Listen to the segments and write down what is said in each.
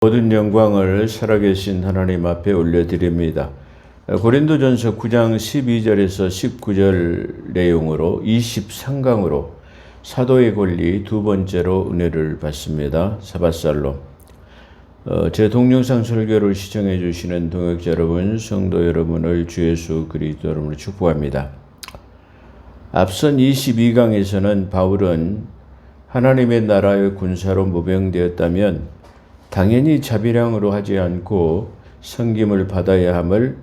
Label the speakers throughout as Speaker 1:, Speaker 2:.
Speaker 1: 모든 영광을 살아계신 하나님 앞에 올려드립니다. 고린도전서 9장 12절에서 19절 내용으로 23강으로 사도의 권리 두 번째로 은혜를 받습니다. 사밧살로 제 동영상 설교를 시청해 주시는 동역자 여러분, 성도 여러분을 주 예수 그리스도 이름으로 축복합니다. 앞선 22강에서는 바울은 하나님의 나라의 군사로 모병되었다면 당연히 자비량으로 하지 않고 섬김을 받아야 함을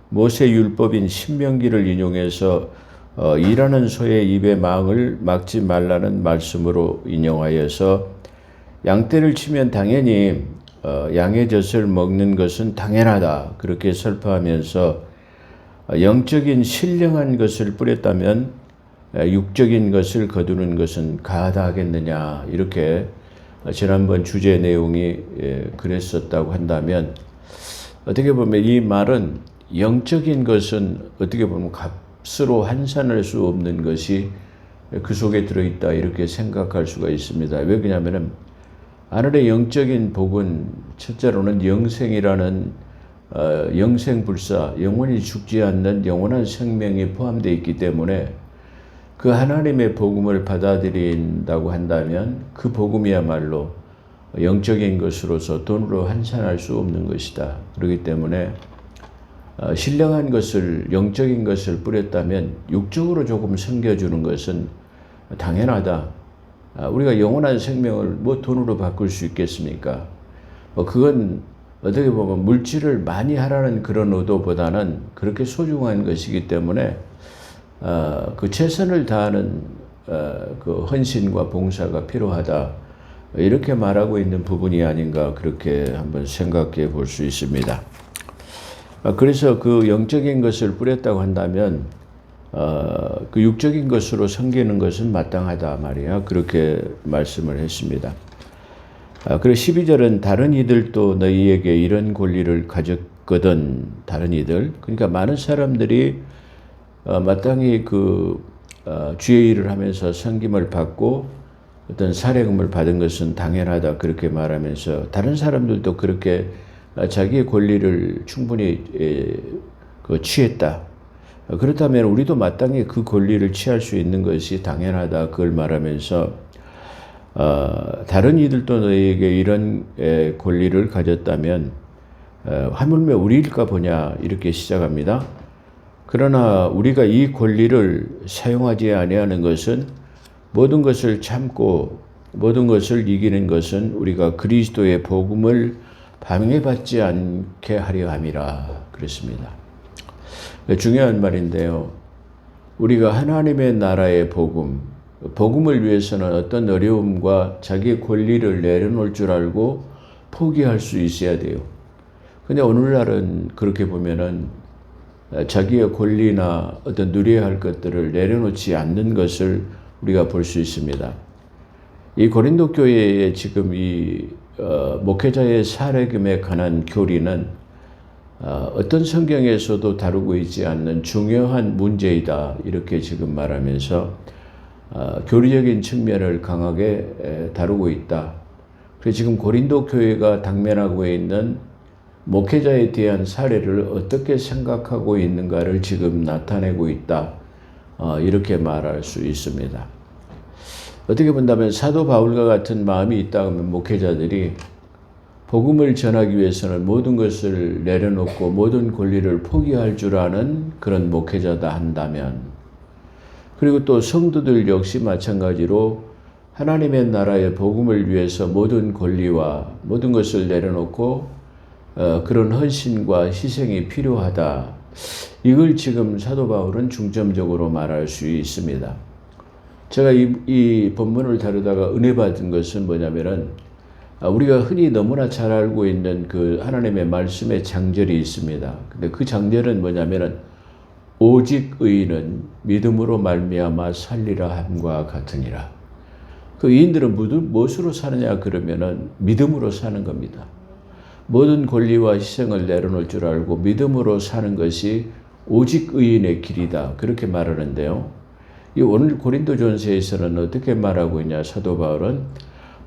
Speaker 1: 모세 율법인 신명기를 인용해서 일하는 소의 입의 망을 막지 말라는 말씀으로 인용하여서 양떼를 치면 당연히 양의 젖을 먹는 것은 당연하다 그렇게 설파하면서 영적인 신령한 것을 뿌렸다면 육적인 것을 거두는 것은 가하다하겠느냐 이렇게 지난번 주제 내용이 그랬었다고 한다면 어떻게 보면 이 말은 영적인 것은 어떻게 보면 값으로 환산할 수 없는 것이 그 속에 들어있다 이렇게 생각할 수가 있습니다. 왜 그러냐면 하늘의 영적인 복은 첫째로는 영생이라는 영생불사 영원히 죽지 않는 영원한 생명이 포함되어 있기 때문에 그 하나님의 복음을 받아들인다고 한다면 그 복음이야말로 영적인 것으로서 돈으로 환산할 수 없는 것이다. 그렇기 때문에 신령한 것을 영적인 것을 뿌렸다면 육적으로 조금 섬겨주는 것은 당연하다. 우리가 영원한 생명을 뭐 돈으로 바꿀 수 있겠습니까? 그건 어떻게 보면 물질을 많이 하라는 그런 의도보다는 그렇게 소중한 것이기 때문에 그 최선을 다하는 그 헌신과 봉사가 필요하다 이렇게 말하고 있는 부분이 아닌가 그렇게 한번 생각해 볼 수 있습니다. 그래서 그 영적인 것을 뿌렸다고 한다면 그 육적인 것으로 섬기는 것은 마땅하다 말이야 그렇게 말씀을 했습니다. 그리고 12절은 다른 이들도 너희에게 이런 권리를 가졌거든. 다른 이들 그러니까 많은 사람들이 마땅히 주의 일을 하면서 섬김을 받고 어떤 사례금을 받은 것은 당연하다 그렇게 말하면서 다른 사람들도 그렇게 자기의 권리를 충분히 취했다. 그렇다면 우리도 마땅히 그 권리를 취할 수 있는 것이 당연하다 그걸 말하면서 다른 이들도 너희에게 이런 권리를 가졌다면 하물며 우리일까 보냐 이렇게 시작합니다. 그러나 우리가 이 권리를 사용하지 아니하는 것은 모든 것을 참고 모든 것을 이기는 것은 우리가 그리스도의 복음을 방해받지 않게 하려 함이라 그랬습니다. 중요한 말인데요. 우리가 하나님의 나라의 복음을 위해서는 어떤 어려움과 자기의 권리를 내려놓을 줄 알고 포기할 수 있어야 돼요. 근데 오늘날은 그렇게 보면은 자기의 권리나 어떤 누려야 할 것들을 내려놓지 않는 것을 우리가 볼 수 있습니다. 이 고린도 교회의 지금 이 목회자의 사례금에 관한 교리는 어떤 성경에서도 다루고 있지 않는 중요한 문제이다 이렇게 지금 말하면서 교리적인 측면을 강하게 다루고 있다. 그래서 지금 고린도 교회가 당면하고 있는 목회자에 대한 사례를 어떻게 생각하고 있는가를 지금 나타내고 있다. 이렇게 말할 수 있습니다. 어떻게 본다면 사도 바울과 같은 마음이 있다 하면 목회자들이 복음을 전하기 위해서는 모든 것을 내려놓고 모든 권리를 포기할 줄 아는 그런 목회자다 한다면 그리고 또 성도들 역시 마찬가지로 하나님의 나라의 복음을 위해서 모든 권리와 모든 것을 내려놓고 그런 헌신과 희생이 필요하다. 이걸 지금 사도 바울은 중점적으로 말할 수 있습니다. 제가 이 본문을 다루다가 은혜 받은 것은 뭐냐면은 우리가 흔히 너무나 잘 알고 있는 그 하나님의 말씀의 장절이 있습니다. 근데 그 장절은 뭐냐면은 오직 의인은 믿음으로 말미암아 살리라 함과 같으니라. 그 의인들은 무엇으로 사느냐 그러면은 믿음으로 사는 겁니다. 모든 권리와 희생을 내려놓을 줄 알고 믿음으로 사는 것이 오직 의인의 길이다. 그렇게 말하는데요. 이 오늘 고린도전서에서는 어떻게 말하고 있냐 사도 바울은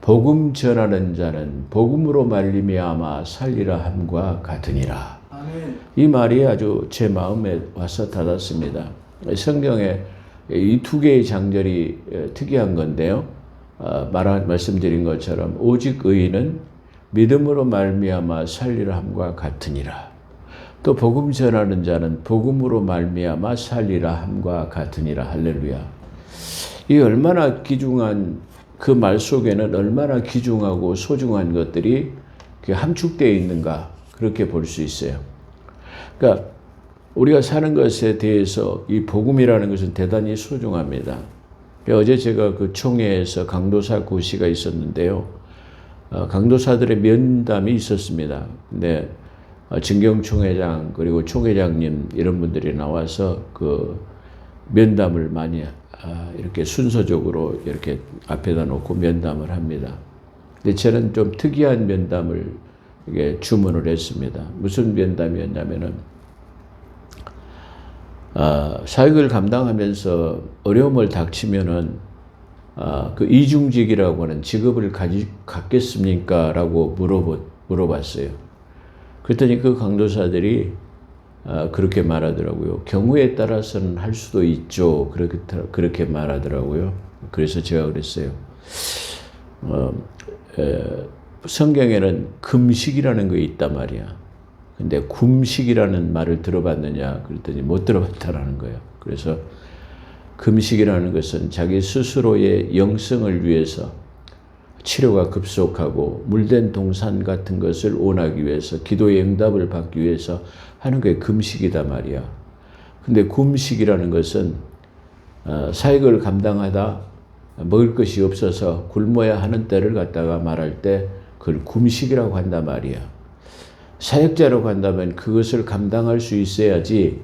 Speaker 1: 복음 전하는 자는 복음으로 말미암아 살리라 함과 같으니라.
Speaker 2: 아멘.
Speaker 1: 이 말이 아주 제 마음에 와서 닿았습니다. 성경에 이 두 개의 장절이 특이한 건데요. 말씀드린 것처럼 오직 의인은 믿음으로 말미암아 살리라 함과 같으니라. 또 복음 전하는 자는 복음으로 말미암아 살리라 함과 같으니라. 할렐루야. 이 얼마나 귀중한 그 말 속에는 얼마나 귀중하고 소중한 것들이 함축되어 있는가 그렇게 볼 수 있어요. 그러니까 우리가 사는 것에 대해서 이 복음이라는 것은 대단히 소중합니다. 어제 제가 그 총회에서 강도사 고시가 있었는데요. 강도사들의 면담이 있었습니다. 근데 진경 총회장 그리고 총회장님 이런 분들이 나와서 그 면담을 많이 이렇게 순서적으로 이렇게 앞에다 놓고 면담을 합니다. 근데 저는 좀 특이한 면담을 이게 주문을 했습니다. 무슨 면담이었냐면은 사역을 감당하면서 어려움을 닥치면은 그 이중직이라고 하는 직업을 갖겠습니까? 라고 물어봤어요. 그랬더니 그 강도사들이 그렇게 말하더라고요. 경우에 따라서는 할 수도 있죠. 그렇게 말하더라고요. 그래서 제가 그랬어요. 성경에는 금식이라는 게 있단 말이야. 근데 굼식이라는 말을 들어봤느냐? 그랬더니 못 들어봤다라는 거예요. 그래서 금식이라는 것은 자기 스스로의 영성을 위해서 치료가 급속하고 물된 동산 같은 것을 원하기 위해서 기도의 응답을 받기 위해서 하는 게 금식이다 말이야. 근데 굼식이라는 것은 사역을 감당하다 먹을 것이 없어서 굶어야 하는 때를 갖다가 말할 때 그걸 굼식이라고 한단 말이야. 사역자라고 한다면 그것을 감당할 수 있어야지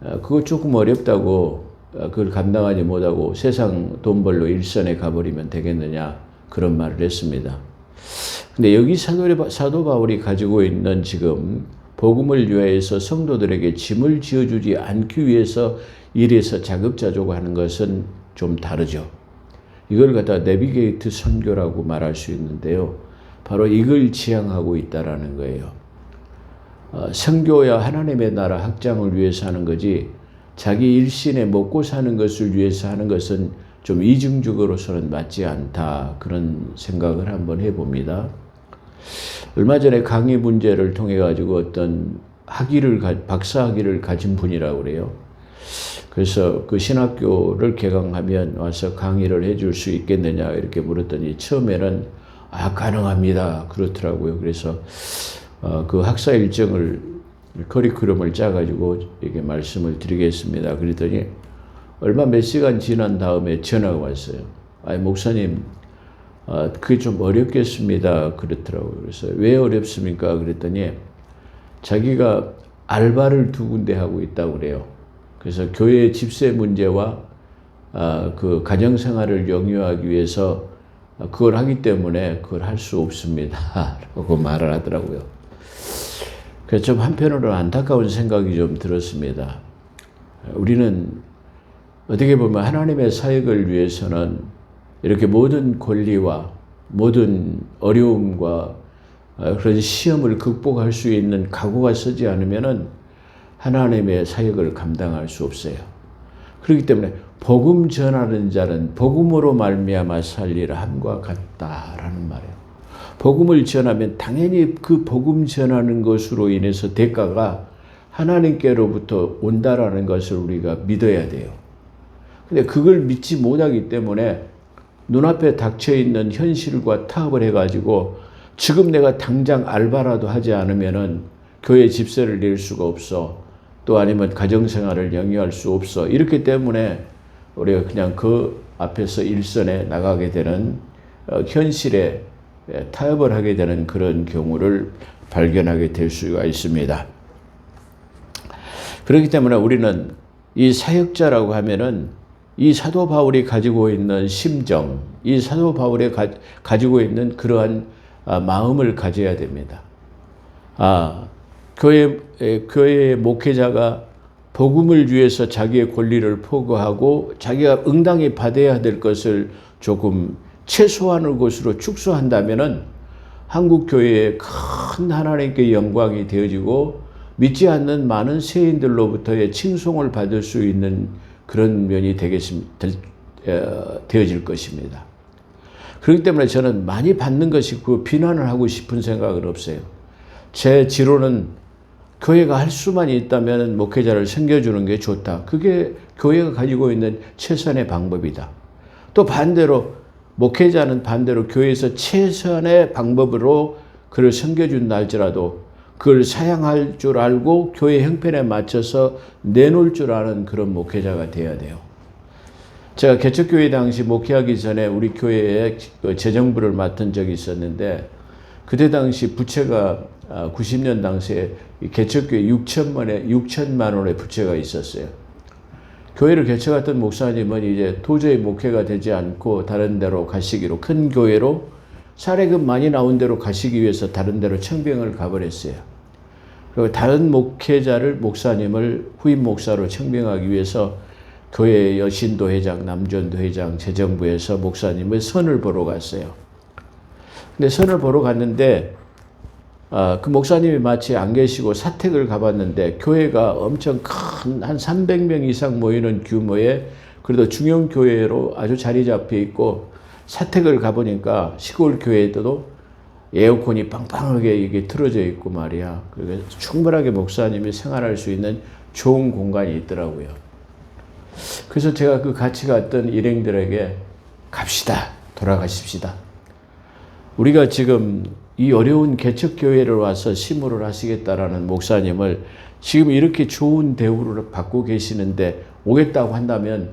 Speaker 1: 그거 조금 어렵다고 그걸 감당하지 못하고 세상 돈 벌러 일선에 가버리면 되겠느냐 그런 말을 했습니다. 근데 여기 사도 바울이 가지고 있는 지금 복음을 위하여서 성도들에게 짐을 지어주지 않기 위해서 일에서 자급자족 하는 것은 좀 다르죠. 이걸 갖다 내비게이트 선교라고 말할 수 있는데요. 바로 이걸 지향하고 있다라는 거예요. 선교야 하나님의 나라 확장을 위해서 하는 거지 자기 일신에 먹고 사는 것을 위해서 하는 것은 좀 이중적으로서는 맞지 않다 그런 생각을 한번 해봅니다. 얼마 전에 강의 문제를 통해 가지고 어떤 박사학위를 가진 분이라고 그래요. 그래서 그 신학교를 개강하면 와서 강의를 해줄 수 있겠느냐 이렇게 물었더니 처음에는 가능합니다 그렇더라고요. 그래서 그 학사 일정을 커리큘럼을 짜가지고 이렇게 말씀을 드리겠습니다. 그랬더니 얼마 몇 시간 지난 다음에 전화가 왔어요. 목사님, 그게 좀 어렵겠습니다. 그렇더라고요. 그래서 왜 어렵습니까? 그랬더니 자기가 알바를 두 군데 하고 있다고 그래요. 그래서 교회 집세 문제와 그 가정생활을 영위하기 위해서 그걸 하기 때문에 그걸 할 수 없습니다. 라고 말을 하더라고요. 그래서 좀 한편으로 안타까운 생각이 좀 들었습니다. 우리는 어떻게 보면 하나님의 사역을 위해서는 이렇게 모든 권리와 모든 어려움과 그런 시험을 극복할 수 있는 각오가 서지 않으면은 하나님의 사역을 감당할 수 없어요. 그렇기 때문에 복음 전하는 자는 복음으로 말미암아 살리라 함과 같다라는 말이에요. 복음을 전하면 당연히 그 복음 전하는 것으로 인해서 대가가 하나님께로부터 온다라는 것을 우리가 믿어야 돼요. 근데 그걸 믿지 못하기 때문에 눈앞에 닥쳐있는 현실과 타협을 해가지고 지금 내가 당장 알바라도 하지 않으면은 교회 집세를 낼 수가 없어. 또 아니면 가정생활을 영위할 수 없어. 이렇기 때문에 우리가 그냥 그 앞에서 일선에 나가게 되는 현실에 타협을 하게 되는 그런 경우를 발견하게 될 수가 있습니다. 그렇기 때문에 우리는 이 사역자라고 하면은 이 사도 바울이 가지고 있는 심정, 이 사도 바울이 가지고 있는 그러한 마음을 가져야 됩니다. 교회의 목회자가 복음을 위해서 자기의 권리를 포기하고 자기가 응당히 받아야 될 것을 조금 최소한의 것으로 축소한다면은 한국 교회의 큰 하나님께 영광이 되어지고 믿지 않는 많은 세인들로부터의 칭송을 받을 수 있는 그런 면이 되어질 것입니다. 그렇기 때문에 저는 많이 받는 것이 그 비난을 하고 싶은 생각은 없어요. 제 지로는 교회가 할 수만 있다면 목회자를 섬겨주는 게 좋다. 그게 교회가 가지고 있는 최선의 방법이다. 또 반대로 목회자는 반대로 교회에서 최선의 방법으로 그를 섬겨준다 할지라도 그걸 사양할 줄 알고 교회 형편에 맞춰서 내놓을 줄 아는 그런 목회자가 되어야 돼요. 제가 개척교회 당시 목회하기 전에 우리 교회에 재정부를 맡은 적이 있었는데 그때 당시 부채가 90년 당시에 개척교회 6천만 원의 부채가 있었어요. 교회를 개척했던 목사님은 이제 도저히 목회가 되지 않고 다른 데로 가시기로, 큰 교회로 사례금 많이 나온 데로 가시기 위해서 다른 데로 청빙을 가버렸어요. 그리고 다른 목사님을 후임 목사로 청빙하기 위해서 교회 여신도 회장, 남전도 회장, 재정부에서 목사님의 선을 보러 갔어요. 근데 선을 보러 갔는데 그 목사님이 마치 안 계시고 사택을 가봤는데 교회가 엄청 큰 한 300명 이상 모이는 규모의 그래도 중형교회로 아주 자리 잡혀 있고 사택을 가보니까 시골 교회에도 에어컨이 빵빵하게 이게 틀어져 있고 말이야. 그래서 충분하게 목사님이 생활할 수 있는 좋은 공간이 있더라고요. 그래서 제가 그 같이 갔던 일행들에게 갑시다. 돌아가십시다. 우리가 지금 이 어려운 개척교회를 와서 시무를 하시겠다라는 목사님을 지금 이렇게 좋은 대우를 받고 계시는데 오겠다고 한다면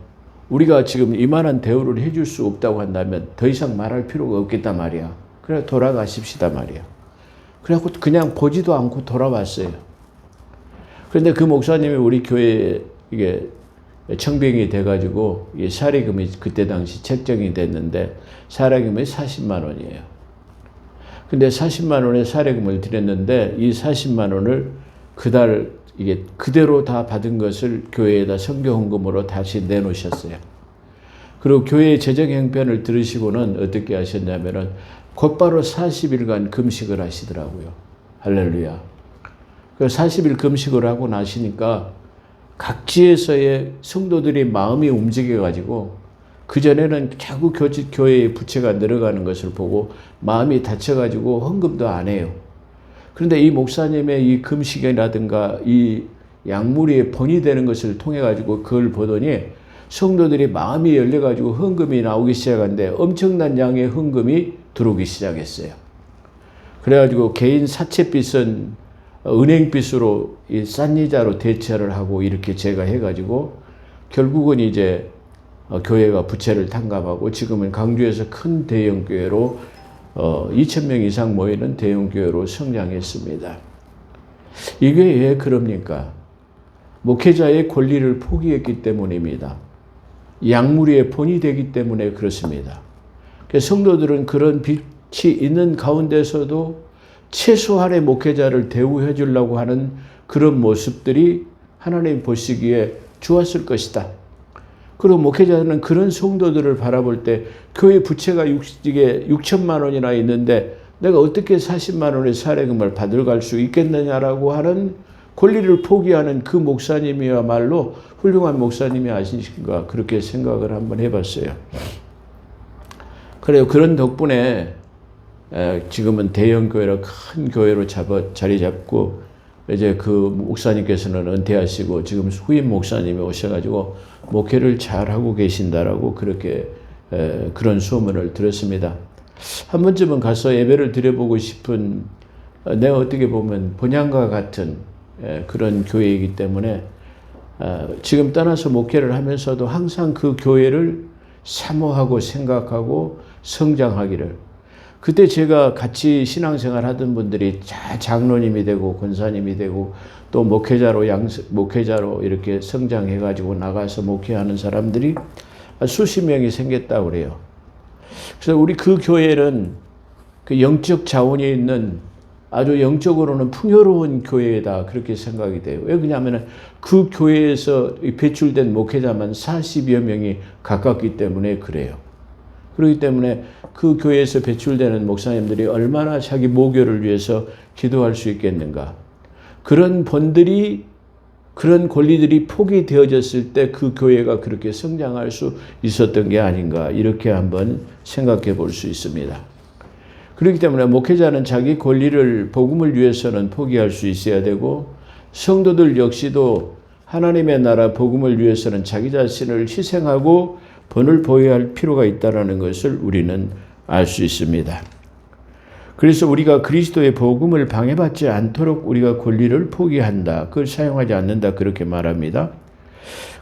Speaker 1: 우리가 지금 이만한 대우를 해줄 수 없다고 한다면 더 이상 말할 필요가 없겠단 말이야. 그래 돌아가십시다 말이야. 그래갖고 그냥 보지도 않고 돌아왔어요. 그런데 그 목사님이 우리 교회에 이게 청빙이 돼가지고 사례금이 그때 당시 책정이 됐는데 사례금이 40만 원이에요. 근데 40만 원의 사례금을 드렸는데 이 40만 원을 그달 이게 그대로 다 받은 것을 교회에다 선교 헌금으로 다시 내놓으셨어요. 그리고 교회의 재정 형편을 들으시고는 어떻게 하셨냐면은 곧바로 40일간 금식을 하시더라고요. 할렐루야. 그 40일 금식을 하고 나시니까 각지에서의 성도들이 마음이 움직여가지고 그전에는 자꾸 교회의 부채가 늘어가는 것을 보고 마음이 다쳐가지고 헌금도 안 해요. 그런데 이 목사님의 이 금식이라든가 이 약물이 번이 되는 것을 통해가지고 그걸 보더니 성도들이 마음이 열려가지고 헌금이 나오기 시작한데 엄청난 양의 헌금이 들어오기 시작했어요. 그래가지고 개인 사채빚은 은행빚으로 이 싼 이자로 대체를 하고 이렇게 제가 해가지고 결국은 이제 교회가 부채를 탕감하고 지금은 강주에서 큰 대형교회로 2,000명 이상 모이는 대형교회로 성장했습니다. 이게 왜 그럽니까? 목회자의 권리를 포기했기 때문입니다. 약물의 본이 되기 때문에 그렇습니다. 성도들은 그런 빛이 있는 가운데서도 최소한의 목회자를 대우해 주려고 하는 그런 모습들이 하나님 보시기에 좋았을 것이다. 그리고 목회자는 그런 성도들을 바라볼 때 교회 부채가 6천만 원이나 있는데 내가 어떻게 40만 원의 사례금을 받아갈 수 있겠느냐라고 하는 권리를 포기하는 그 목사님이야말로 훌륭한 목사님이 아니신가 그렇게 생각을 한번 해봤어요. 그래요. 그런 덕분에 지금은 대형 교회로 큰 교회로 자리 잡고 이제 그 목사님께서는 은퇴하시고 지금 후임 목사님이 오셔가지고 목회를 잘 하고 계신다라고 그렇게 그런 소문을 들었습니다. 한 번쯤은 가서 예배를 드려보고 싶은 내가 어떻게 보면 본향과 같은 그런 교회이기 때문에 지금 떠나서 목회를 하면서도 항상 그 교회를 사모하고 생각하고 성장하기를. 그때 제가 같이 신앙생활 하던 분들이 장로님이 되고 권사님이 되고 또 목회자로 이렇게 성장해가지고 나가서 목회하는 사람들이 수십 명이 생겼다고 그래요. 그래서 우리 그 교회는 그 영적 자원이 있는 아주 영적으로는 풍요로운 교회다 그렇게 생각이 돼요. 왜 그러냐면 그 교회에서 배출된 목회자만 40여 명이 가깝기 때문에 그래요. 그렇기 때문에 그 교회에서 배출되는 목사님들이 얼마나 자기 모교를 위해서 기도할 수 있겠는가. 그런 본들이, 그런 권리들이 포기되어졌을 때 그 교회가 그렇게 성장할 수 있었던 게 아닌가, 이렇게 한번 생각해 볼 수 있습니다. 그렇기 때문에 목회자는 자기 권리를 복음을 위해서는 포기할 수 있어야 되고, 성도들 역시도 하나님의 나라 복음을 위해서는 자기 자신을 희생하고 본을 보여야 할 필요가 있다는 것을 우리는 알 수 있습니다. 그래서 우리가 그리스도의 복음을 방해받지 않도록 우리가 권리를 포기한다, 그걸 사용하지 않는다, 그렇게 말합니다.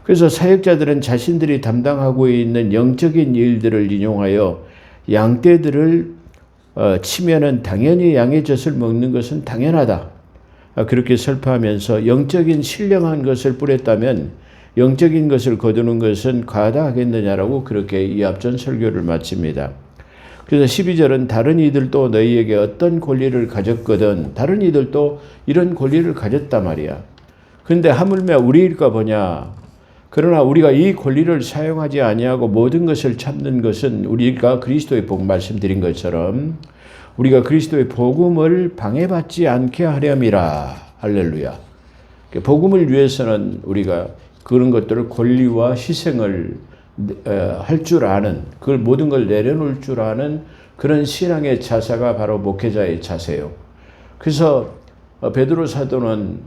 Speaker 1: 그래서 사역자들은 자신들이 담당하고 있는 영적인 일들을 인용하여 양떼들을 치면은 당연히 양의 젖을 먹는 것은 당연하다, 그렇게 설파하면서 영적인 신령한 것을 뿌렸다면 영적인 것을 거두는 것은 과하다 하겠느냐라고 그렇게 이 앞전 설교를 마칩니다. 그래서 12절은 다른 이들도 너희에게 어떤 권리를 가졌거든, 다른 이들도 이런 권리를 가졌단 말이야. 근데 하물며 우리일까 보냐. 그러나 우리가 이 권리를 사용하지 아니하고 모든 것을 참는 것은 우리가 그리스도의 복음, 말씀드린 것처럼 우리가 그리스도의 복음을 방해받지 않게 하렴이라. 할렐루야. 복음을 위해서는 우리가 그런 것들을 권리와 희생을 할 줄 아는, 그걸 모든 걸 내려놓을 줄 아는 그런 신앙의 자세가 바로 목회자의 자세요. 그래서 베드로 사도는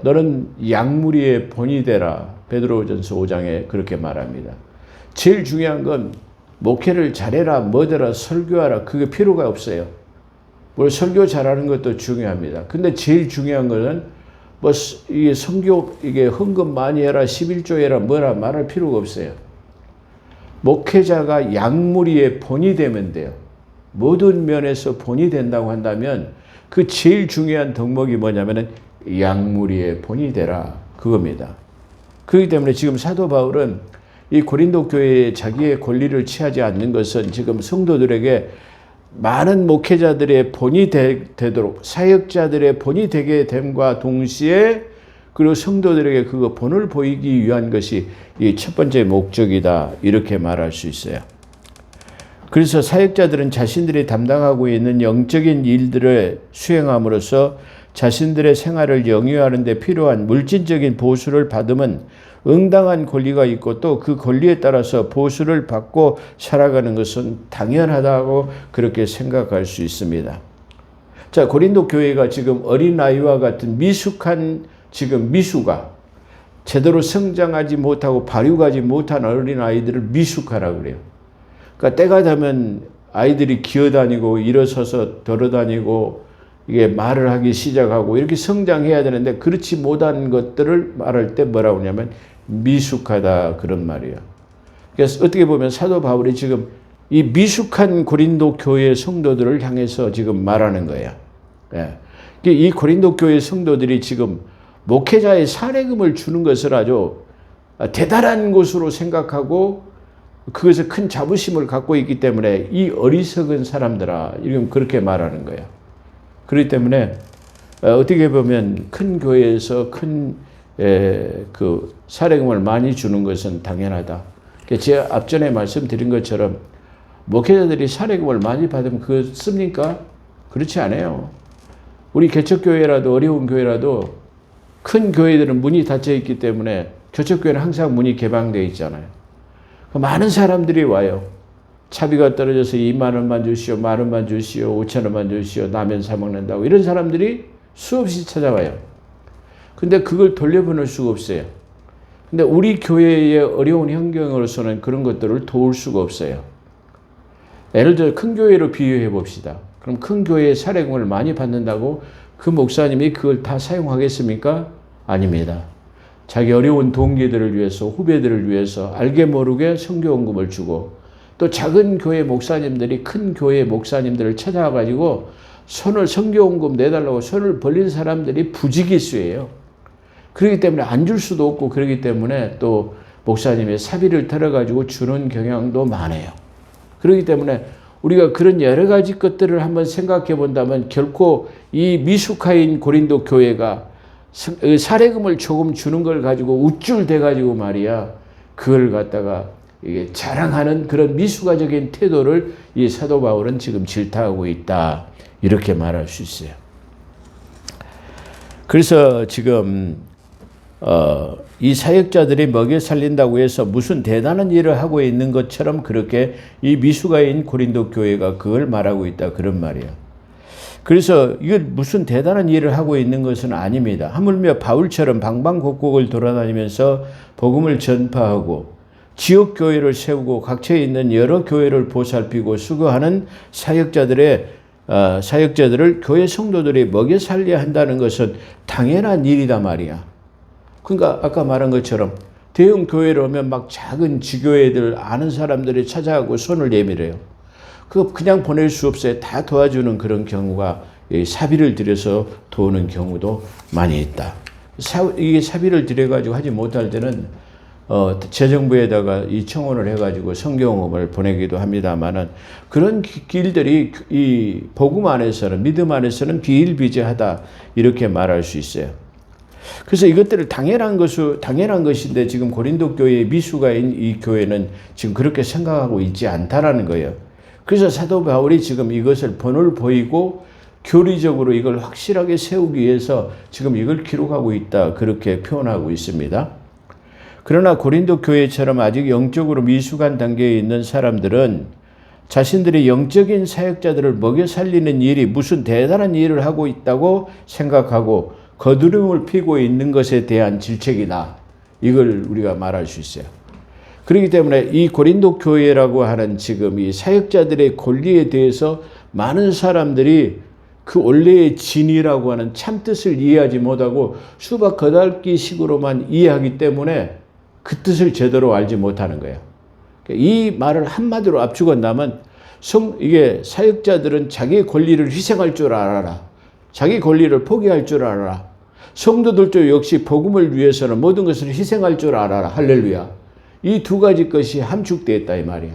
Speaker 1: 너는 양무리의 본이 되라, 베드로전서 5장에 그렇게 말합니다. 제일 중요한 건 목회를 잘해라, 뭐더라, 설교하라, 그게 필요가 없어요. 뭘 설교 잘하는 것도 중요합니다. 근데 제일 중요한 것은 뭐 이게 선교, 이게 헌금 많이 해라, 11조 해라, 뭐라 말할 필요가 없어요. 목회자가 양무리의 본이 되면 돼요. 모든 면에서 본이 된다고 한다면 그 제일 중요한 덕목이 뭐냐면은 양무리의 본이 되라, 그겁니다. 그렇기 때문에 지금 사도 바울은 이 고린도 교회에 자기의 권리를 취하지 않는 것은 지금 성도들에게 많은 목회자들의 본이 되도록, 사역자들의 본이 되게 됨과 동시에 그리고 성도들에게 그 본을 보이기 위한 것이 이 첫 번째 목적이다, 이렇게 말할 수 있어요. 그래서 사역자들은 자신들이 담당하고 있는 영적인 일들을 수행함으로써 자신들의 생활을 영위하는 데 필요한 물질적인 보수를 받으면 응당한 권리가 있고 또 그 권리에 따라서 보수를 받고 살아가는 것은 당연하다고 그렇게 생각할 수 있습니다. 자, 고린도 교회가 지금 어린아이와 같은 미숙한, 지금 미수가 제대로 성장하지 못하고 발육하지 못한 어린아이들을 미숙하라고 그래요. 그러니까 때가 되면 아이들이 기어다니고 일어서서 걸어다니고 이게 말을 하기 시작하고 이렇게 성장해야 되는데 그렇지 못한 것들을 말할 때 뭐라고 하냐면 미숙하다, 그런 말이에요. 그래서 어떻게 보면 사도 바울이 지금 이 미숙한 고린도 교회 성도들을 향해서 지금 말하는 거예요. 이 고린도 교회 성도들이 지금 목회자의 사례금을 주는 것을 아주 대단한 것으로 생각하고 그것에 큰 자부심을 갖고 있기 때문에 이 어리석은 사람들아, 이건 그렇게 말하는 거예요. 그렇기 때문에 어떻게 보면 큰 교회에서 큰 그 사례금을 많이 주는 것은 당연하다. 제가 앞전에 말씀드린 것처럼 목회자들이 사례금을 많이 받으면 그거 씁니까? 그렇지 않아요. 우리 개척교회라도 어려운 교회라도 큰 교회들은 문이 닫혀 있기 때문에 개척교회는 항상 문이 개방되어 있잖아요. 많은 사람들이 와요. 차비가 떨어져서 2만 원만 주시오, 1만 원만 주시오, 5천 원만 주시오, 라면 사 먹는다고 이런 사람들이 수없이 찾아와요. 근데 그걸 돌려보낼 수가 없어요. 근데 우리 교회의 어려운 환경으로서는 그런 것들을 도울 수가 없어요. 예를 들어 큰 교회로 비유해 봅시다. 그럼 큰 교회에 사례금을 많이 받는다고 그 목사님이 그걸 다 사용하겠습니까? 아닙니다. 자기 어려운 동기들을 위해서, 후배들을 위해서 알게 모르게 선교원금을 주고, 또 작은 교회 목사님들이 큰 교회 목사님들을 찾아가지고 선교원금 내달라고 손을 벌린 사람들이 부지기수예요. 그렇기 때문에 안 줄 수도 없고, 그렇기 때문에 또 목사님의 사비를 털어가지고 주는 경향도 많아요. 그렇기 때문에 우리가 그런 여러 가지 것들을 한번 생각해 본다면 결코 이 미숙한 고린도 교회가 사례금을 조금 주는 걸 가지고 우쭐대 가지고 말이야, 그걸 갖다가 이게 자랑하는 그런 미숙아적인 태도를 이 사도 바울은 지금 질타하고 있다. 이렇게 말할 수 있어요. 그래서 지금 이 사역자들이 먹여 살린다고 해서 무슨 대단한 일을 하고 있는 것처럼 그렇게 이 미숙아인 고린도 교회가 그걸 말하고 있다. 그런 말이에요. 그래서 이걸 무슨 대단한 일을 하고 있는 것은 아닙니다. 하물며 바울처럼 방방곡곡을 돌아다니면서 복음을 전파하고 지역 교회를 세우고 각처에 있는 여러 교회를 보살피고 수고하는 사역자들을 교회 성도들이 먹여 살려야 한다는 것은 당연한 일이다 말이야. 그러니까 아까 말한 것처럼 대형 교회로 오면 막 작은 지교회들 아는 사람들이 찾아가고 손을 내밀어요. 그거 그냥 보낼 수 없어요. 다 도와주는 그런 경우가 사비를 들여서 도우는 경우도 많이 있다. 이게 사비를 들여가지고 하지 못할 때는 재정부에다가 이 청원을 해가지고 성경음을 보내기도 합니다만은 그런 길들이 이 복음 안에서는 믿음 안에서는 비일비재하다 이렇게 말할 수 있어요. 그래서 이것들을 당연한 것인데 지금 고린도 교회의 미숙아인 이 교회는 지금 그렇게 생각하고 있지 않다라는 거예요. 그래서 사도 바울이 지금 이것을 본을 보이고 교리적으로 이걸 확실하게 세우기 위해서 지금 이걸 기록하고 있다 그렇게 표현하고 있습니다. 그러나 고린도 교회처럼 아직 영적으로 미숙한 단계에 있는 사람들은 자신들이 영적인 사역자들을 먹여 살리는 일이 무슨 대단한 일을 하고 있다고 생각하고 거두림을 피고 있는 것에 대한 질책이다. 이걸 우리가 말할 수 있어요. 그렇기 때문에 이 고린도 교회라고 하는 지금 이 사역자들의 권리에 대해서 많은 사람들이 그 원래의 진이라고 하는 참뜻을 이해하지 못하고 수박 거달기식으로만 이해하기 때문에 그 뜻을 제대로 알지 못하는 거예요. 이 말을 한마디로 압축한다면 이게 사역자들은 자기의 권리를 희생할 줄 알아라. 자기 권리를 포기할 줄 알아라. 성도들도 역시 복음을 위해서는 모든 것을 희생할 줄 알아라. 할렐루야. 이 두 가지 것이 함축되어 있다 이 말이야.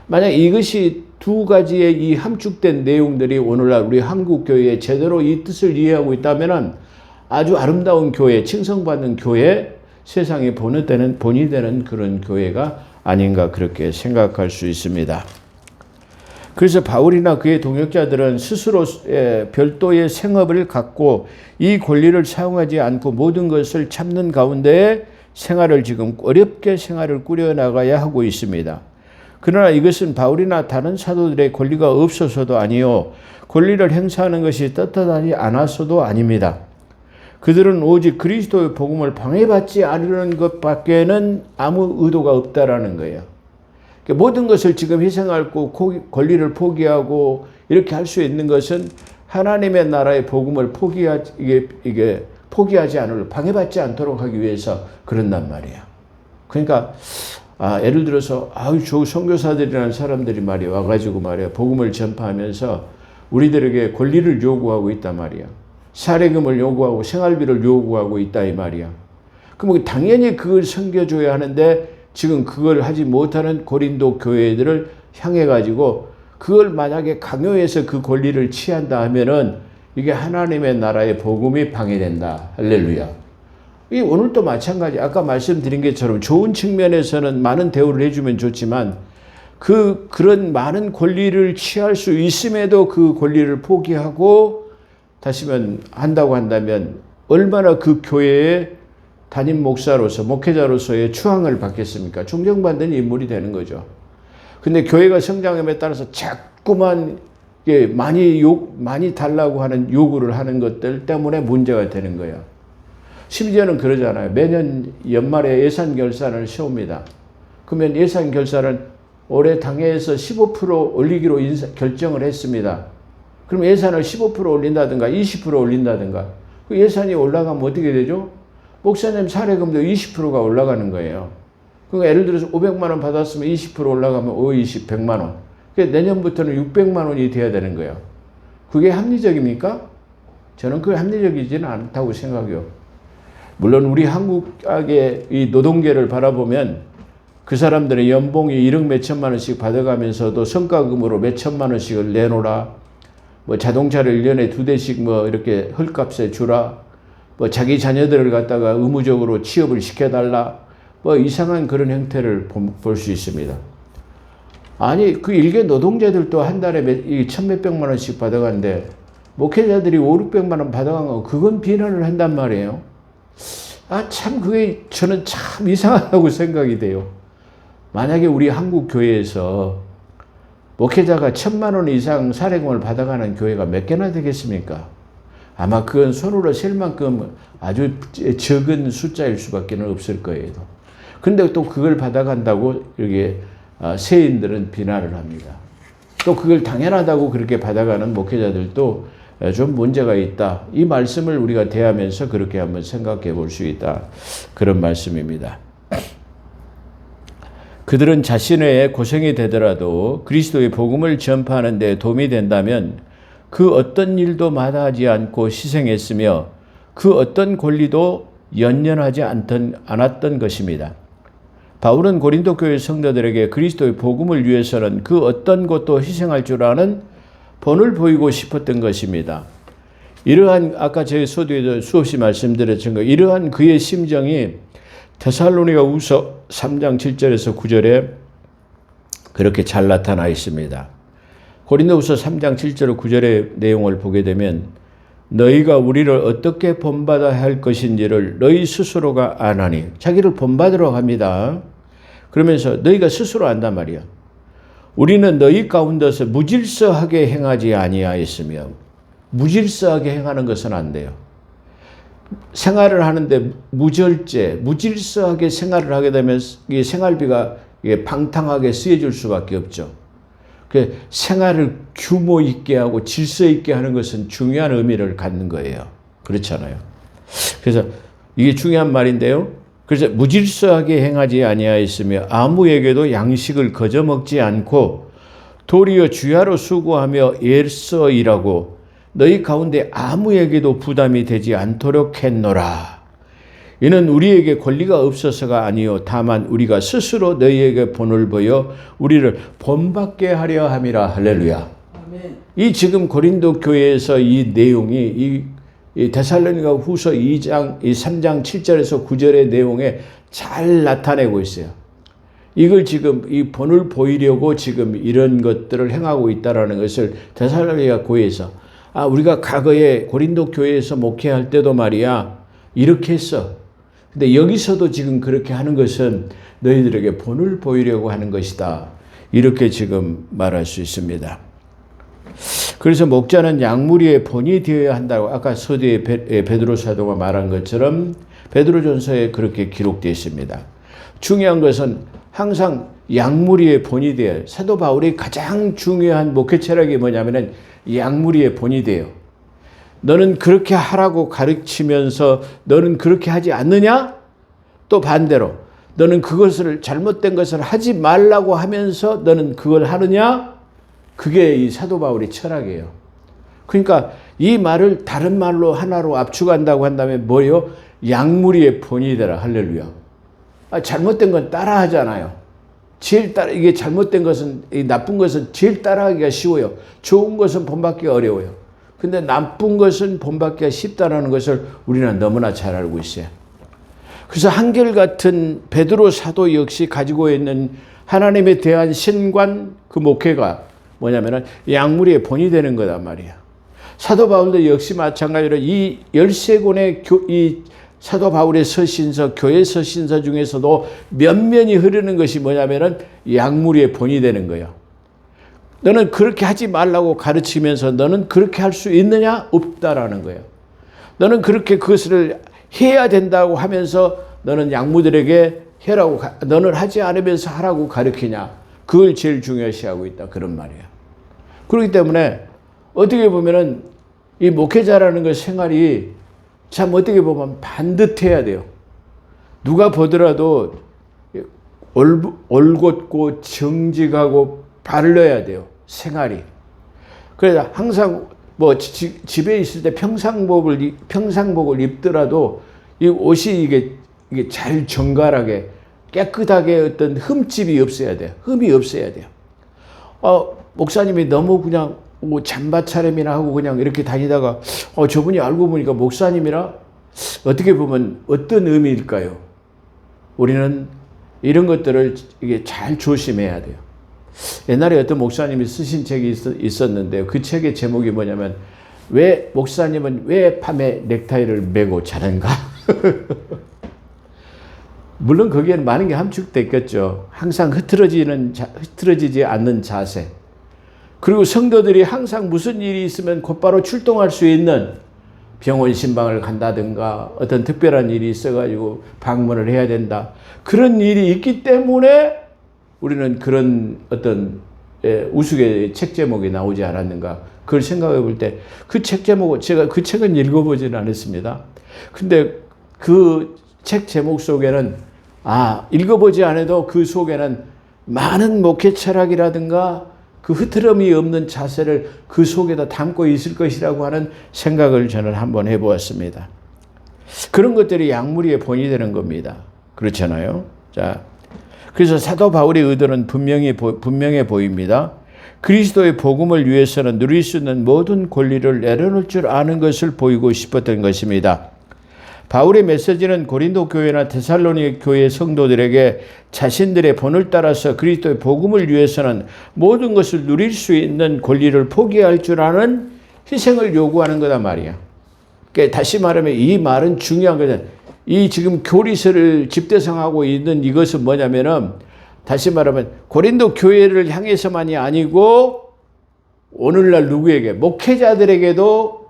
Speaker 1: 만약 이것이 두 가지의 이 함축된 내용들이 오늘날 우리 한국 교회에 제대로 이 뜻을 이해하고 있다면 아주 아름다운 교회, 칭송받는 교회, 세상에 본이 되는 그런 교회가 아닌가 그렇게 생각할 수 있습니다. 그래서 바울이나 그의 동역자들은 스스로 별도의 생업을 갖고 이 권리를 사용하지 않고 모든 것을 참는 가운데 생활을 지금 어렵게 생활을 꾸려나가야 하고 있습니다. 그러나 이것은 바울이나 다른 사도들의 권리가 없어서도 아니요 권리를 행사하는 것이 떳떳하지 않아서도 아닙니다. 그들은 오직 그리스도의 복음을 방해받지 않으려는 것밖에는 아무 의도가 없다라는 거예요. 모든 것을 지금 희생하고 권리를 포기하고 이렇게 할 수 있는 것은 하나님의 나라의 복음을 포기하지 않으려 방해받지 않도록 하기 위해서 그런단 말이야. 그러니까 예를 들어서 저 선교사들이라는 사람들이 말이야 와가지고 말이야 복음을 전파하면서 우리들에게 권리를 요구하고 있단 말이야. 사례금을 요구하고 생활비를 요구하고 있다 이 말이야. 그럼 당연히 그걸 섬겨줘야 하는데 지금 그걸 하지 못하는 고린도 교회들을 향해 가지고 그걸 만약에 강요해서 그 권리를 취한다 하면은 이게 하나님의 나라의 복음이 방해된다. 할렐루야. 이 오늘도 마찬가지. 아까 말씀드린 것처럼 좋은 측면에서는 많은 대우를 해주면 좋지만 그런 많은 권리를 취할 수 있음에도 그 권리를 포기하고 다시면 한다고 한다면 얼마나 그 교회의 담임 목사로서 목회자로서의 추앙을 받겠습니까? 존경받는 인물이 되는 거죠. 근데 교회가 성장함에 따라서 자꾸만 많이 달라고 하는 요구를 하는 것들 때문에 문제가 되는 거예요. 심지어는 그러잖아요. 매년 연말에 예산 결산을 세웁니다. 그러면 예산 결산을 올해 당회에서 15% 올리기로 결정을 했습니다. 그럼 예산을 15% 올린다든가 20% 올린다든가 그 예산이 올라가면 어떻게 되죠? 목사님 사례금도 20%가 올라가는 거예요. 그러니까 예를 들어서 500만 원 받았으면 20% 올라가면 5, 20, 100만 원. 그러니까 내년부터는 600만 원이 돼야 되는 거예요. 그게 합리적입니까? 저는 그게 합리적이지는 않다고 생각해요. 물론 우리 한국의 이 노동계를 바라보면 그 사람들의 연봉이 1억 몇천만 원씩 받아가면서도 성과금으로 몇천만 원씩을 내놓으라. 뭐 자동차를 1년에 2대씩 뭐 이렇게 헐값에 주라. 뭐 자기 자녀들을 갖다가 의무적으로 취업을 시켜달라. 뭐 이상한 그런 형태를 볼 수 있습니다. 아니, 그 일개 노동자들도 한 달에 천몇백만 원씩 받아가는데 목회자들이 5, 600만 원 받아간 거 그건 비난을 한단 말이에요. 아, 참 그게 저는 참 이상하다고 생각이 돼요. 만약에 우리 한국 교회에서 목회자가 1,000만 원 이상 사례금을 받아가는 교회가 몇 개나 되겠습니까? 아마 그건 손으로 셀 만큼 아주 적은 숫자일 수밖에 없을 거예요. 근데 또 그걸 받아간다고 이렇게 세인들은 비난을 합니다. 또 그걸 당연하다고 그렇게 받아가는 목회자들도 좀 문제가 있다. 이 말씀을 우리가 대하면서 그렇게 한번 생각해 볼 수 있다. 그런 말씀입니다. 그들은 자신의 고생이 되더라도 그리스도의 복음을 전파하는 데 도움이 된다면 그 어떤 일도 마다하지 않고 희생했으며 그 어떤 권리도 연연하지 않았던 것입니다. 바울은 고린도 교회 성도들에게 그리스도의 복음을 위해서는 그 어떤 것도 희생할 줄 아는 본을 보이고 싶었던 것입니다. 이러한 아까 제 서두에도 수없이 말씀드렸던 것, 이러한 그의 심정이 데살로니가후서 3장 7절에서 9절에 그렇게 잘 나타나 있습니다. 고린도후서 3장 7절 9절의 내용을 보게 되면 너희가 우리를 어떻게 본받아야 할 것인지를 너희 스스로가 아나니, 자기를 본받으러 합니다. 그러면서 너희가 스스로 안단 말이야. 우리는 너희 가운데서 무질서하게 행하지 아니하였으며, 무질서하게 행하는 것은 안 돼요. 생활을 하는데 무질서하게 생활을 하게 되면 이 생활비가 방탕하게 쓰여질 수밖에 없죠. 그 생활을 규모 있게 하고 질서 있게 하는 것은 중요한 의미를 갖는 거예요. 그렇잖아요. 그래서 이게 중요한 말인데요. 그래서 무질서하게 행하지 아니하였으며 아무에게도 양식을 거저 먹지 않고 도리어 주야로 수고하며 애써 일하고 너희 가운데 아무에게도 부담이 되지 않도록 했노라. 이는 우리에게 권리가 없어서가 아니요 다만 우리가 스스로 너희에게 본을 보여 우리를 본받게 하려 함이라. 할렐루야. 아멘. 이 지금 고린도 교회에서 이 내용이 이 데살로니가 후서 3장 7절에서 9절의 내용에 잘 나타내고 있어요. 이걸 지금 이 본을 보이려고 지금 이런 것들을 행하고 있다는 것을 데살로니가 교회에서 우리가 과거에 고린도 교회에서 목회할 때도 말이야 이렇게 했어. 근데 여기서도 지금 그렇게 하는 것은 너희들에게 본을 보이려고 하는 것이다. 이렇게 지금 말할 수 있습니다. 그래서 목자는 양무리의 본이 되어야 한다고 아까 서두에 베드로 사도가 말한 것처럼 베드로전서에 그렇게 기록되어 있습니다. 중요한 것은 항상 양무리의 본이 되어요. 사도 바울이 가장 중요한 목회 철학이 뭐냐면은 양무리의 본이 돼요. 너는 그렇게 하라고 가르치면서 너는 그렇게 하지 않느냐? 또 반대로 너는 그것을 잘못된 것을 하지 말라고 하면서 너는 그걸 하느냐? 그게 이 사도 바울의 철학이에요. 그러니까 이 말을 다른 말로 하나로 압축한다고 한다면 뭐예요? 양무리의 본이 되라. 할렐루야. 잘못된 건 따라하잖아요. 이게 잘못된 것은, 이 나쁜 것은 제일 따라하기가 쉬워요. 좋은 것은 본받기가 어려워요. 근데 나쁜 것은 본받기가 쉽다는 것을 우리는 너무나 잘 알고 있어요. 그래서 한결같은 베드로 사도 역시 가지고 있는 하나님에 대한 신관, 그 목회가 뭐냐면은 양무리의 본이 되는 거단 말이야. 사도 바울도 역시 마찬가지로 이 13권의 이 사도 바울의 서신서, 교회 서신서 중에서도 면면이 흐르는 것이 뭐냐면은 양무리의 본이 되는 거예요. 너는 그렇게 하지 말라고 가르치면서 너는 그렇게 할 수 있느냐? 없다라는 거예요. 너는 그렇게 그것을 해야 된다고 하면서 너는 양무들에게 해라고, 너는 하지 않으면서 하라고 가르치냐? 그걸 제일 중요시하고 있다. 그런 말이에요. 그렇기 때문에 어떻게 보면은 이 목회자라는 그 생활이 참 어떻게 보면 반듯해야 돼요. 누가 보더라도 올곧고 정직하고 바르러야 돼요. 생활이. 그래서 항상 뭐 집에 있을 때 평상복을 입더라도 이 옷이 이게 잘 정갈하게 깨끗하게 어떤 흠집이 없어야 돼요. 흠이 없어야 돼요. 목사님이 너무 그냥 뭐 잠바 차림이나 하고 그냥 이렇게 다니다가 저분이 알고 보니까 목사님이라 어떻게 보면 어떤 의미일까요? 우리는 이런 것들을 이게 잘 조심해야 돼요. 옛날에 어떤 목사님이 쓰신 책이 있었는데요. 그 책의 제목이 뭐냐면 왜 목사님은 왜 밤에 넥타이를 매고 자는가? 물론 거기에는 많은 게 함축되어 있겠죠. 항상 흐트러지지 않는 자세. 그리고 성도들이 항상 무슨 일이 있으면 곧바로 출동할 수 있는 병원 신방을 간다든가 어떤 특별한 일이 있어가지고 방문을 해야 된다. 그런 일이 있기 때문에 우리는 그런 어떤 우스갯 책 제목이 나오지 않았는가. 그걸 생각해 볼 때 그 책 제목은 제가 그 책은 읽어보지는 않았습니다. 근데 그 책 제목 속에는 읽어보지 않아도 그 속에는 많은 목회 철학이라든가 그 흐트럼이 없는 자세를 그 속에다 담고 있을 것이라고 하는 생각을 저는 한번 해보았습니다. 그런 것들이 양무리의 본이 되는 겁니다. 그렇잖아요. 자, 그래서 사도 바울의 의도는 분명해 보입니다. 그리스도의 복음을 위해서는 누릴 수 있는 모든 권리를 내려놓을 줄 아는 것을 보이고 싶었던 것입니다. 바울의 메시지는 고린도 교회나 데살로니가 교회 성도들에게 자신들의 본을 따라서 그리스도의 복음을 위해서는 모든 것을 누릴 수 있는 권리를 포기할 줄 아는 희생을 요구하는 거다 말이야. 그러니까 다시 말하면 이 말은 중요한 거잖아. 이 지금 교리서를 집대성하고 있는 이것은 뭐냐면은 다시 말하면 고린도 교회를 향해서만이 아니고 오늘날 누구에게 목회자들에게도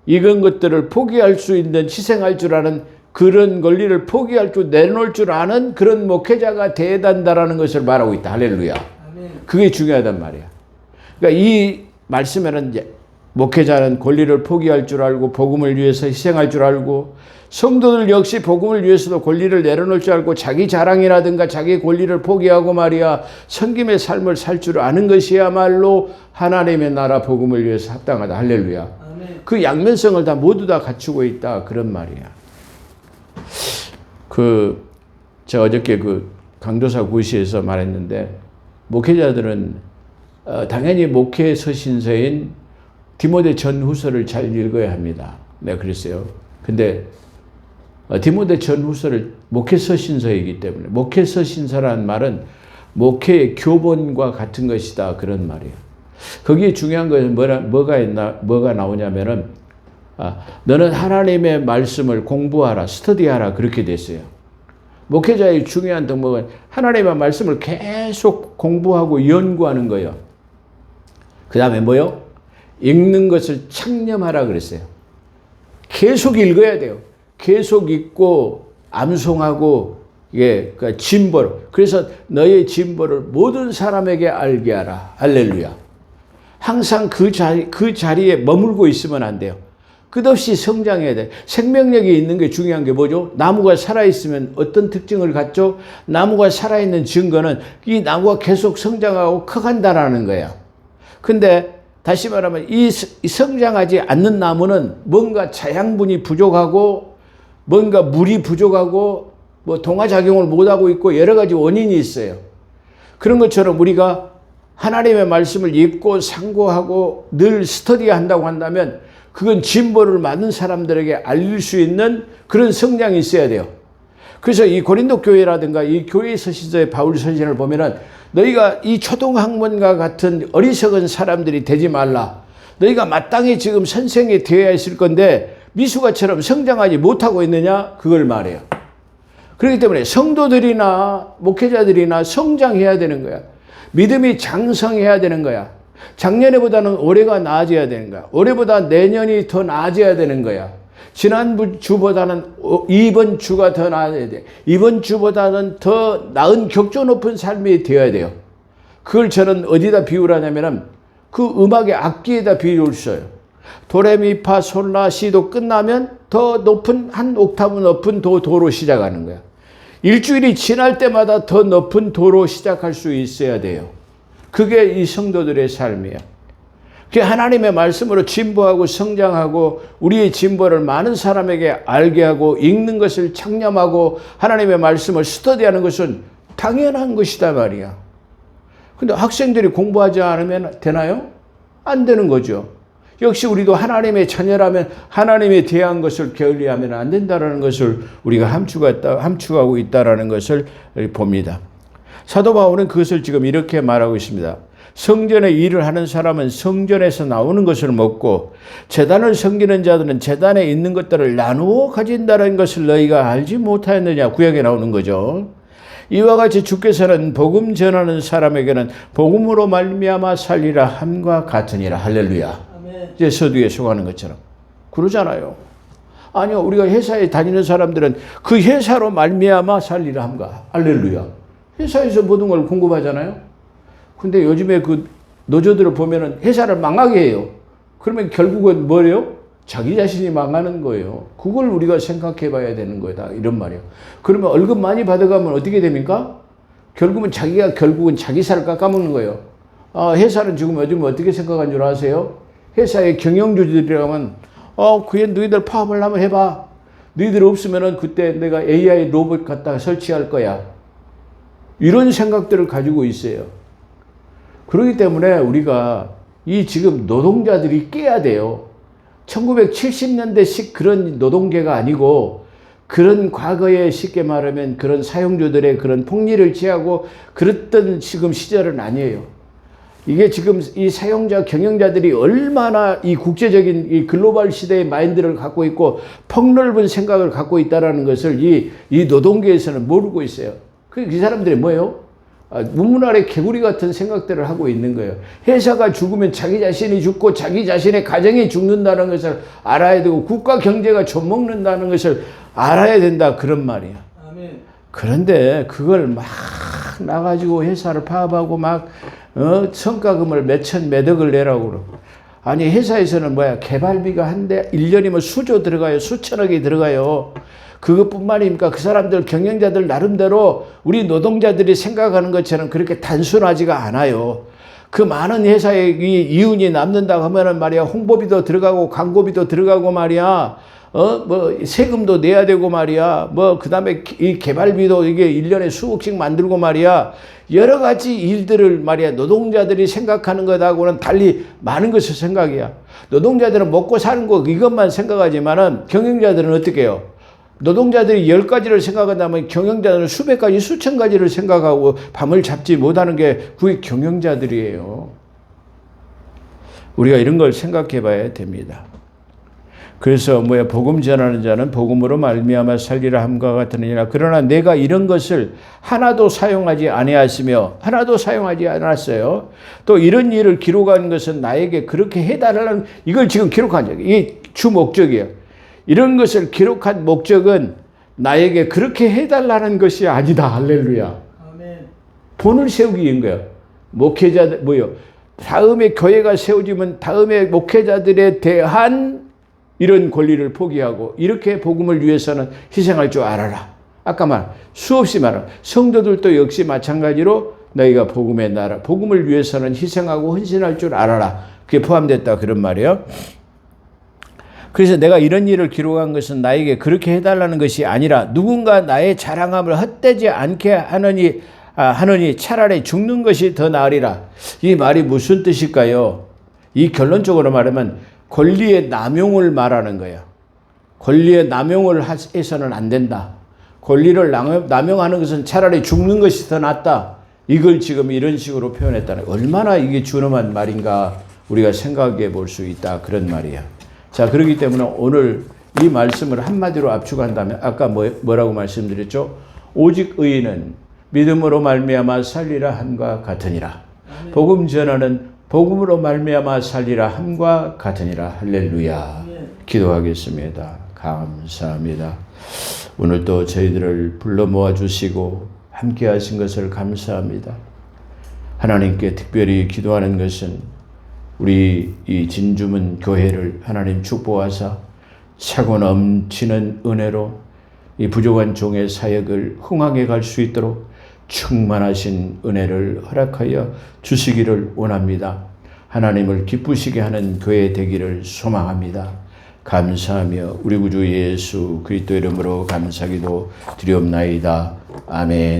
Speaker 1: 이런 것들을 포기할 수 있는 희생할 줄 아는 그런 권리를 포기할 줄 내놓을 줄 아는 그런 목회자가 돼야 된다라는 것을 말하고 있다. 할렐루야. 그게 중요하단 말이야. 그러니까 이 말씀에는 이제 목회자는 권리를 포기할 줄 알고 복음을 위해서 희생할 줄 알고 성도들 역시 복음을 위해서도 권리를 내려놓을 줄 알고 자기 자랑이라든가 자기 권리를 포기하고 말이야 섬김의 삶을 살 줄 아는 것이야말로 하나님의 나라 복음을 위해서 합당하다. 할렐루야. 아멘. 그 양면성을 다 모두 다 갖추고 있다. 그런 말이야. 제가 어저께 강도사 구시에서 말했는데 목회자들은 당연히 목회 서신서인 디모데 전후서를 잘 읽어야 합니다. 내가 그랬어요. 근데 디모데 전후서를 목회 서신서이기 때문에 목회 서신서라는 말은 목회의 교본과 같은 것이다. 그런 말이에요. 거기에 중요한 것은 뭐가 나오냐면은 너는 하나님의 말씀을 공부하라, 스터디하라 그렇게 됐어요. 목회자의 중요한 덕목은 하나님의 말씀을 계속 공부하고 연구하는 거예요. 그 다음에 뭐요? 읽는 것을 창념하라 그랬어요. 계속 읽어야 돼요. 계속 읽고 암송하고 이게 진보로. 그래서 너의 진보를 모든 사람에게 알게 하라. 할렐루야. 항상 그 자리에 머물고 있으면 안 돼요. 끝없이 성장해야 돼. 생명력이 있는 게 중요한 게 뭐죠? 나무가 살아있으면 어떤 특징을 갖죠? 나무가 살아있는 증거는 이 나무가 계속 성장하고 커간다라는 거야. 근데 다시 말하면 이 성장하지 않는 나무는 뭔가 자양분이 부족하고 뭔가 물이 부족하고 동화작용을 못하고 있고 여러 가지 원인이 있어요. 그런 것처럼 우리가 하나님의 말씀을 읽고 상고하고 늘 스터디한다고 한다면 그건 진보를 많은 사람들에게 알릴 수 있는 그런 성장이 있어야 돼요. 그래서 이 고린도 교회라든가 이 교회 서신서의 바울 서신을 보면은 너희가 이 초등학문과 같은 어리석은 사람들이 되지 말라. 너희가 마땅히 지금 선생이 되어야 있을 건데 미숙아처럼 성장하지 못하고 있느냐? 그걸 말해요. 그렇기 때문에 성도들이나 목회자들이나 성장해야 되는 거야. 믿음이 장성해야 되는 거야. 작년에보다는 올해가 나아져야 되는 거야. 올해보다 내년이 더 나아져야 되는 거야. 지난 주보다는 이번 주가 더 나아져야 돼. 이번 주보다는 더 나은 격조 높은 삶이 되어야 돼요. 그걸 저는 어디다 비유하냐면은 그 음악의 악기에다 비유를 써요. 도레미파 솔라 시도 끝나면 더 높은 한 옥타브 높은 도로 시작하는 거야. 일주일이 지날 때마다 더 높은 도로 시작할 수 있어야 돼요. 그게 이 성도들의 삶이에요. 하나님의 말씀으로 진보하고 성장하고 우리의 진보를 많은 사람에게 알게 하고 읽는 것을 창념하고 하나님의 말씀을 스터디하는 것은 당연한 것이다 말이야. 근데 학생들이 공부하지 않으면 되나요? 안 되는 거죠. 역시 우리도 하나님의 자녀라면 하나님에 대한 것을 게을리하면 안 된다는 것을 우리가 함축하고 있다는 것을 봅니다. 사도 바울은 그것을 지금 이렇게 말하고 있습니다. 성전의 일을 하는 사람은 성전에서 나오는 것을 먹고 제단을 섬기는 자들은 제단에 있는 것들을 나누어 가진다는 것을 너희가 알지 못하였느냐. 구약에 나오는 거죠. 이와 같이 주께서는 복음 전하는 사람에게는 복음으로 말미암아 살리라 함과 같으니라. 할렐루야. 아멘. 이제 서두에 속하는 것처럼 그러잖아요. 아니요, 우리가 회사에 다니는 사람들은 그 회사로 말미암아 살리라 함과. 할렐루야. 회사에서 모든 걸 공급하잖아요. 근데 요즘에 그 노조들을 보면은 회사를 망하게 해요. 그러면 결국은 뭐래요? 자기 자신이 망하는 거예요. 그걸 우리가 생각해 봐야 되는 거다. 이런 말이에요. 그러면 월급 많이 받아가면 어떻게 됩니까? 결국은 자기 살을 깎아먹는 거예요. 아, 회사는 지금 요즘 어떻게 생각한 줄 아세요? 회사의 경영주들이라면, 그게 너희들 파업을 한번 해봐. 너희들 없으면은 그때 내가 AI 로봇 갖다가 설치할 거야. 이런 생각들을 가지고 있어요. 그렇기 때문에 우리가 이 지금 노동자들이 깨야 돼요. 1970년대식 그런 노동계가 아니고 그런 과거에 쉽게 말하면 그런 사용주들의 그런 폭리를 취하고 그랬던 지금 시절은 아니에요. 이게 지금 이 사용자, 경영자들이 얼마나 이 국제적인 이 글로벌 시대의 마인드를 갖고 있고 폭넓은 생각을 갖고 있다는 것을 이 노동계에서는 모르고 있어요. 이 사람들이 뭐예요? 문문 아래 개구리 같은 생각들을 하고 있는 거예요. 회사가 죽으면 자기 자신이 죽고 자기 자신의 가정이 죽는다는 것을 알아야 되고 국가 경제가 좀먹는다는 것을 알아야 된다. 그런 말이야. 아멘. 그런데 그걸 막 나가지고 회사를 파업하고 막 성과금을 몇천 억을 내라고 그러고. 아니 회사에서는 개발비가 한데 1년이면 수조 들어가요. 수천억이 들어가요. 그것뿐만입니까? 그 사람들 경영자들 나름대로 우리 노동자들이 생각하는 것처럼 그렇게 단순하지가 않아요. 그 많은 회사에 이윤이 남는다고 하면은 말이야, 홍보비도 들어가고 광고비도 들어가고 말이야, 세금도 내야 되고 말이야, 그 다음에 이 개발비도 이게 1년에 수억씩 만들고 말이야, 여러 가지 일들을 말이야, 노동자들이 생각하는 것하고는 달리 많은 것을 생각이야. 노동자들은 먹고 사는 거 이것만 생각하지만은 경영자들은 어떻게 해요? 노동자들이 10가지를 생각한다면 경영자들은 수백 가지, 수천 가지를 생각하고 밤을 잡지 못하는 게 그게 경영자들이에요. 우리가 이런 걸 생각해 봐야 됩니다. 그래서 복음 전하는 자는 복음으로 말미암아 살리라 함과 같으니라. 그러나 내가 이런 것을 하나도 사용하지 아니하였으며 하나도 사용하지 않았어요. 또 이런 일을 기록한 것은 나에게 그렇게 해달라는, 이걸 지금 기록한 적이 이게 주 목적이에요. 이런 것을 기록한 목적은 나에게 그렇게 해달라는 것이 아니다. 할렐루야. 아멘. 본을 세우기 위한 거야. 목회자들, 다음에 교회가 세워지면 다음에 목회자들에 대한 이런 권리를 포기하고 이렇게 복음을 위해서는 희생할 줄 알아라. 아까 수없이 말한 성도들도 역시 마찬가지로 너희가 복음의 나라, 복음을 위해서는 희생하고 헌신할 줄 알아라. 그게 포함됐다. 그런 말이에요. 그래서 내가 이런 일을 기록한 것은 나에게 그렇게 해달라는 것이 아니라 누군가 나의 자랑함을 헛되지 않게 하느니 차라리 죽는 것이 더 나으리라. 이 말이 무슨 뜻일까요? 이 결론적으로 말하면 권리의 남용을 말하는 거예요. 권리의 남용을 해서는 안 된다. 권리를 남용하는 것은 차라리 죽는 것이 더 낫다. 이걸 지금 이런 식으로 표현했다는 거예요. 얼마나 이게 준엄한 말인가 우리가 생각해 볼 수 있다. 그런 말이야. 자, 그렇기 때문에 오늘 이 말씀을 한마디로 압축한다면 아까 뭐라고 말씀드렸죠? 오직 의인은 믿음으로 말미암아 살리라 함과 같으니라. 아멘. 복음 전하는 복음으로 말미암아 살리라 함과 같으니라. 할렐루야. 아멘. 기도하겠습니다. 감사합니다. 오늘 또 저희들을 불러 모아주시고 함께 하신 것을 감사합니다. 하나님께 특별히 기도하는 것은 우리 이 진주문 교회를 하나님 축복하사 차고 넘치는 은혜로 이 부족한 종의 사역을 흥하게 갈 수 있도록 충만하신 은혜를 허락하여 주시기를 원합니다. 하나님을 기쁘시게 하는 교회 되기를 소망합니다. 감사하며 우리 구주 예수 그리스도 이름으로 감사기도 드리옵나이다. 아멘.